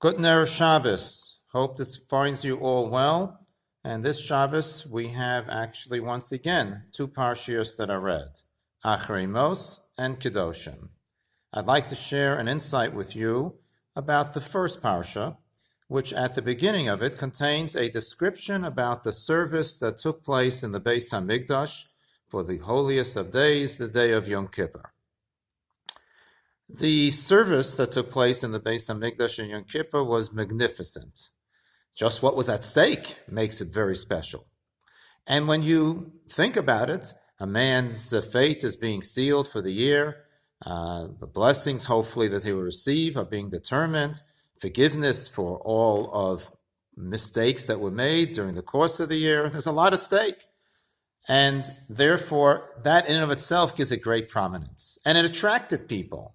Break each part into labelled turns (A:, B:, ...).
A: Good Erev Shabbos. Hope this finds you all well. And this Shabbos, we have actually once again two parshios that are read, Acharei Mos and Kedoshim. I'd like to share an insight with you about the first parsha, which at the beginning of it contains a description about the service that took place in the Beis HaMikdash for the holiest of days, the day of Yom Kippur. The service that took place in the Beis HaMikdash in Yom Kippur was magnificent. Just what was at stake makes it very special. And when you think about it, a man's fate is being sealed for the year. The blessings, hopefully, that he will receive are being determined. Forgiveness for all of mistakes that were made during the course of the year. There's a lot at stake. And therefore, that in and of itself gives it great prominence. And it attracted people.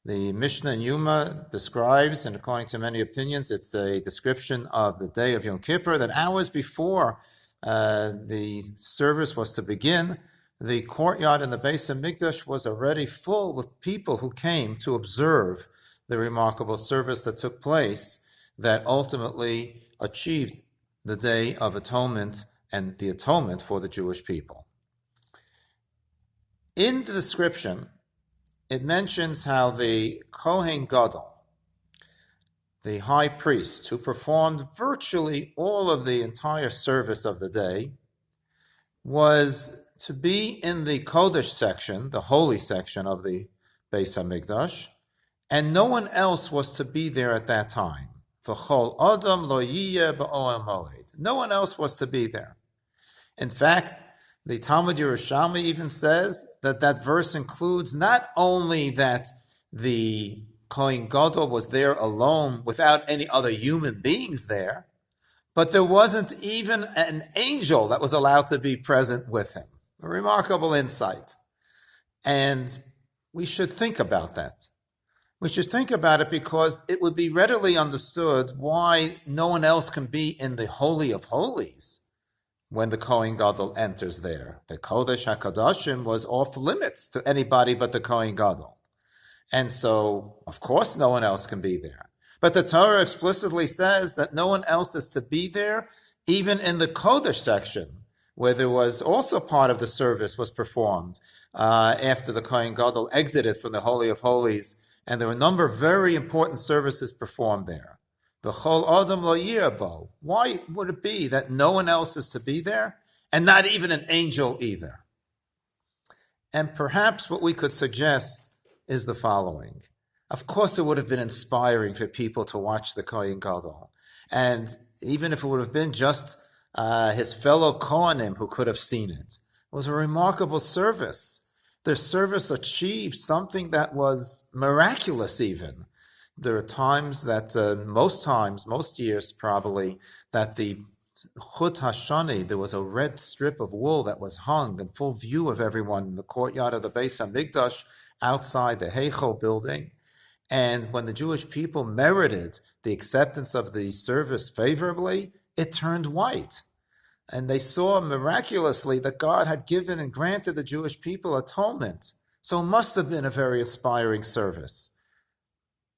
A: The Mishnah in Yuma describes, and according to many opinions, it's a description of the day of Yom Kippur, that hours before the service was to begin, the courtyard in the Beis HaMikdash was already full with people who came to observe the remarkable service that took place that ultimately achieved the Day of Atonement and the atonement for the Jewish people. In the description, it mentions how the Kohen Gadol, the high priest who performed virtually all of the entire service of the day, was to be in the Kodesh section, the holy section of the Beis HaMikdash, and no one else was to be there at that time. V'chol adam lo yiyeh ba'oel moed. No one else was to be there. In fact, the Talmud Yerushalmi even says that that verse includes not only that the Kohen Gadol was there alone without any other human beings there, but there wasn't even an angel that was allowed to be present with him. A remarkable insight. And we should think about that. We should think about it because it would be readily understood why no one else can be in the Holy of Holies when the Kohen Gadol enters there. The Kodesh HaKadoshim was off limits to anybody but the Kohen Gadol. And so, of course, no one else can be there. But the Torah explicitly says that no one else is to be there, even in the Kodesh section, where there was also part of the service was performed after the Kohen Gadol exited from the Holy of Holies, and there were a number of very important services performed there. V'chol adam lo yiyeh bo. Why would it be that no one else is to be there, and not even an angel either? And perhaps what we could suggest is the following. Of course, it would have been inspiring for people to watch the Kohen Gadol. And even if it would have been just his fellow Kohanim who could have seen it, it was a remarkable service. Their service achieved something that was miraculous even. There are times that, most years probably, that the Chut Hashani, there was a red strip of wool that was hung in full view of everyone in the courtyard of the Beis HaMikdash outside the Heichal building. And when the Jewish people merited the acceptance of the service favorably, it turned white. And they saw miraculously that God had given and granted the Jewish people atonement. So it must have been a very inspiring service.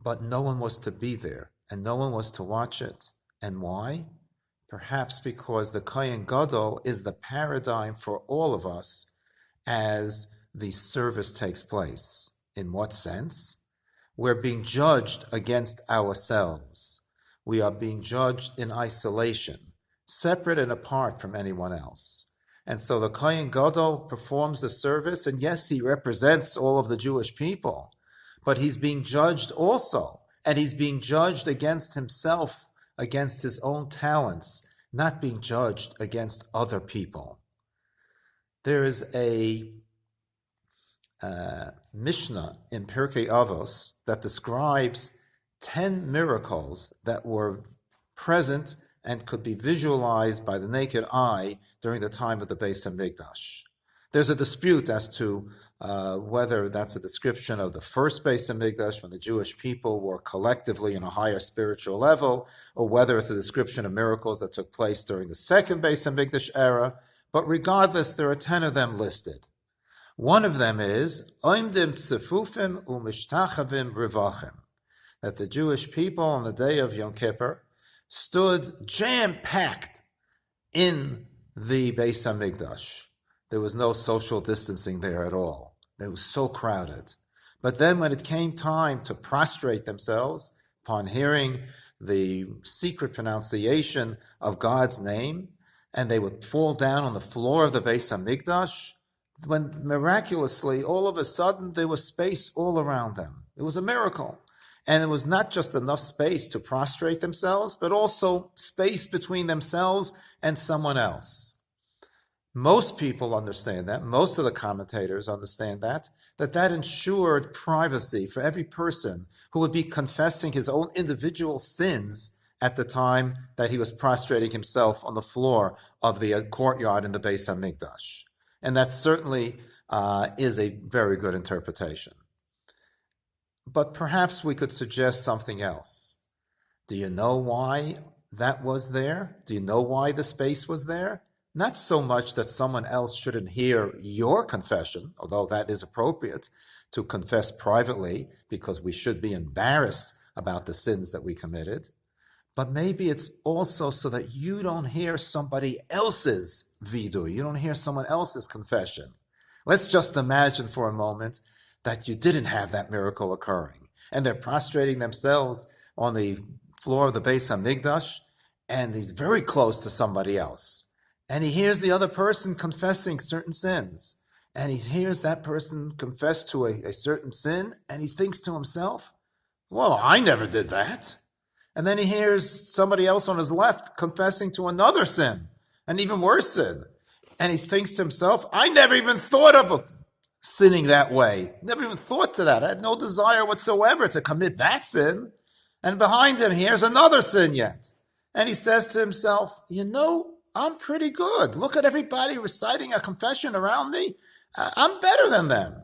A: But no one was to be there, and no one was to watch it. And why? Perhaps because the Kohen Gadol is the paradigm for all of us as the service takes place. In what sense? We're being judged against ourselves. We are being judged in isolation, separate and apart from anyone else. And so the Kohen Gadol performs the service, and yes, he represents all of the Jewish people, but he's being judged also, and he's being judged against himself, against his own talents, not being judged against other people. There is a Mishnah in Pirkei Avos that describes 10 miracles that were present and could be visualized by the naked eye during the time of the Beis HaMikdash. There's a dispute as to whether that's a description of the first Beis HaMikdash when the Jewish people were collectively in a higher spiritual level, or whether it's a description of miracles that took place during the second Beis HaMikdash era. But regardless, there are 10 of them listed. One of them is Oimdim Tzefufim Umishtachavim Rivachim. that the Jewish people on the day of Yom Kippur stood jam-packed in the Beis HaMikdash. There was no social distancing there at all. It was so crowded. But then when it came time to prostrate themselves upon hearing the secret pronunciation of God's name, and they would fall down on the floor of the Beis HaMikdash, when miraculously, all of a sudden, there was space all around them. It was a miracle. And it was not just enough space to prostrate themselves, but also space between themselves and someone else. Most people understand that. Most of the commentators understand that ensured privacy for every person who would be confessing his own individual sins at the time that he was prostrating himself on the floor of the courtyard in the Beis HaMikdash. And that certainly is a very good interpretation. But perhaps we could suggest something else. Do you know why that was there? Do you know why the space was there? Not so much that someone else shouldn't hear your confession, although that is appropriate to confess privately because we should be embarrassed about the sins that we committed. But maybe it's also so that you don't hear somebody else's vidu, you don't hear someone else's confession. Let's just imagine for a moment that you didn't have that miracle occurring, and they're prostrating themselves on the floor of the Beis HaMikdash, and he's very close to somebody else, and he hears the other person confessing certain sins, and he hears that person confess to a certain sin, and he thinks to himself, well, I never did that. And then he hears somebody else on his left confessing to another sin, an even worse sin. And he thinks to himself, I never even thought of sinning that way. Never even thought to that. I had no desire whatsoever to commit that sin. And behind him, here's another sin yet. And he says to himself, I'm pretty good. Look at everybody reciting a confession around me. I'm better than them.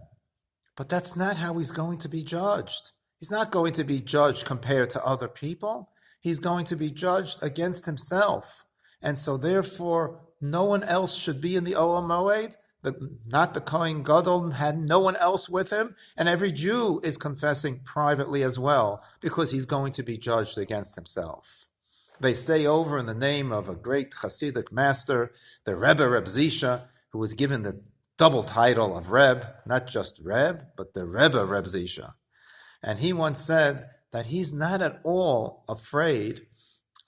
A: But that's not how he's going to be judged. He's not going to be judged compared to other people. He's going to be judged against himself. And so therefore, no one else should be in the Oel Moed. Not the Kohen Gadol, had no one else with him. And every Jew is confessing privately as well, because he's going to be judged against himself. They say over in the name of a great Hasidic master, the Rebbe Reb Zisha, who was given the double title of Reb, not just Reb, but the Rebbe Reb Zisha. And he once said that he's not at all afraid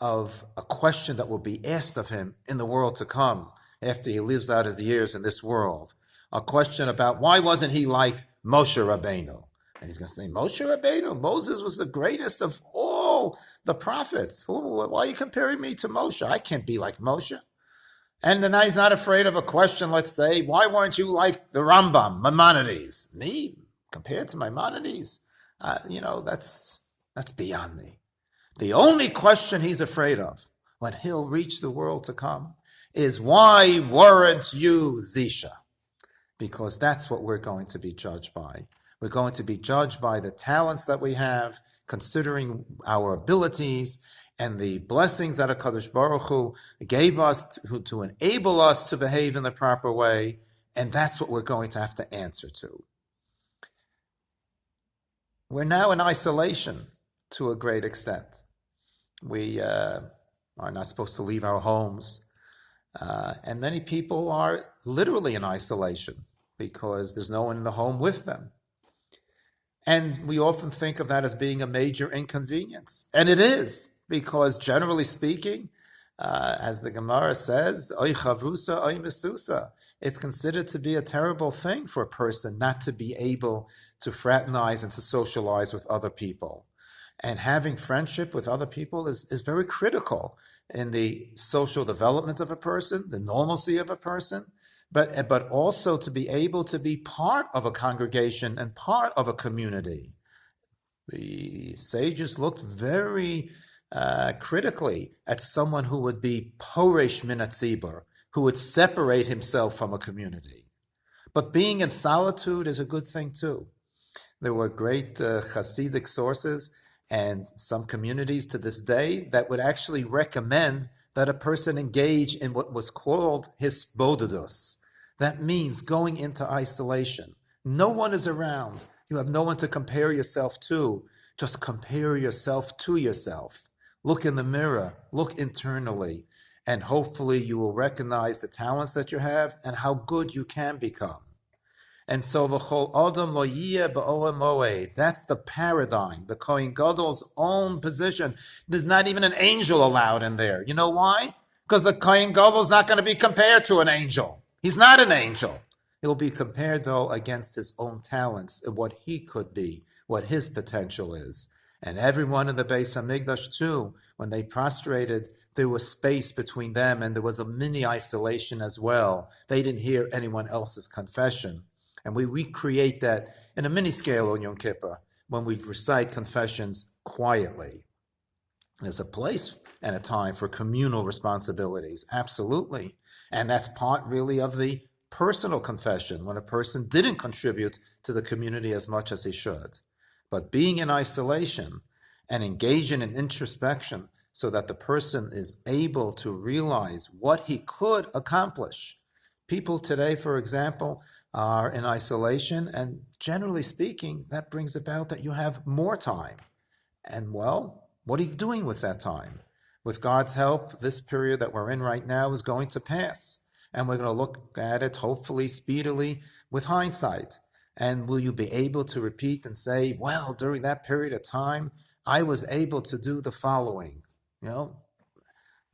A: of a question that will be asked of him in the world to come after he lives out his years in this world. A question about why wasn't he like Moshe Rabbeinu? And he's going to say, Moshe Rabbeinu, Moses was the greatest of all the prophets. Why are you comparing me to Moshe? I can't be like Moshe. And then he's not afraid of a question, let's say, why weren't you like the Rambam, Maimonides? Me? Compared to Maimonides? That's beyond me. The only question he's afraid of when he'll reach the world to come is, why weren't you Zisha? Because that's what we're going to be judged by. We're going to be judged by the talents that we have, considering our abilities and the blessings that HaKadosh Baruch Hu gave us to enable us to behave in the proper way, and that's what we're going to have to answer to. We're now in isolation to a great extent. We are not supposed to leave our homes. And many people are literally in isolation because there's no one in the home with them. And we often think of that as being a major inconvenience. And it is, because generally speaking, as the Gemara says, oy chavrusa, oy mesusa, it's considered to be a terrible thing for a person not to be able to fraternize and to socialize with other people. And having friendship with other people is very critical in the social development of a person, the normalcy of a person, but also to be able to be part of a congregation and part of a community. The sages looked very critically at someone who would be poresh min hatzibur, who would separate himself from a community. But being in solitude is a good thing too. There were great Hasidic sources and some communities to this day that would actually recommend that a person engage in what was called hisbodedus. That means going into isolation. No one is around. You have no one to compare yourself to. Just compare yourself to yourself. Look in the mirror, look internally, and hopefully you will recognize the talents that you have and how good you can become. And so v'chol adam lo yiyeh ba'olam moed. That's the paradigm, the Kohen Gadol's own position. There's not even an angel allowed in there. You know why? Because the Kohen Gadol's not going to be compared to an angel. He's not an angel. He'll be compared, though, against his own talents and what he could be, what his potential is. And everyone in the Beis Hamikdash, too, when they prostrated, there was space between them and there was a mini isolation as well. They didn't hear anyone else's confession. And we recreate that in a mini scale on Yom Kippur when we recite confessions quietly. There's a place and a time for communal responsibilities, absolutely. And that's part really of the personal confession when a person didn't contribute to the community as much as he should. But being in isolation and engaging in introspection so that the person is able to realize what he could accomplish. People today, for example, are in isolation, and generally speaking, that brings about that you have more time. And well, what are you doing with that time? With God's help, this period that we're in right now is going to pass. And we're going to look at it, hopefully, speedily, with hindsight. And will you be able to repeat and say, well, during that period of time, I was able to do the following. You know,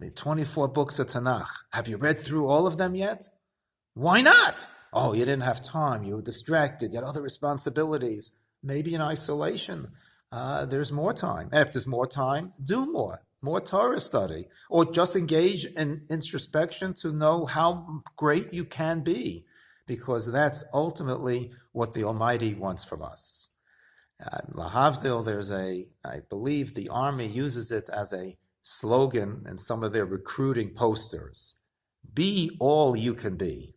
A: the 24 books of Tanakh. Have you read through all of them yet? Why not? Oh, you didn't have time. You were distracted. You had other responsibilities. Maybe in isolation, there's more time. And if there's more time, do more Torah study, or just engage in introspection to know how great you can be, because that's ultimately what the Almighty wants from us. Lahavdil, I believe the army uses it as a slogan in some of their recruiting posters. Be all you can be.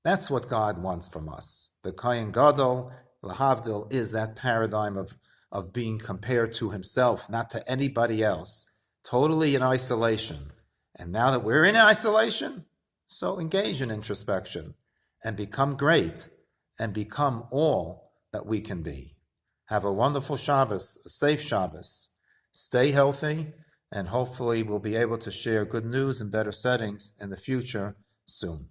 A: That's what God wants from us. The Kohen Gadol, Lahavdil, is that paradigm of being compared to himself, not to anybody else, totally in isolation. And now that we're in isolation, so engage in introspection and become great and become all that we can be. Have a wonderful Shabbos, a safe Shabbos. Stay healthy, and hopefully we'll be able to share good news in better settings in the future soon.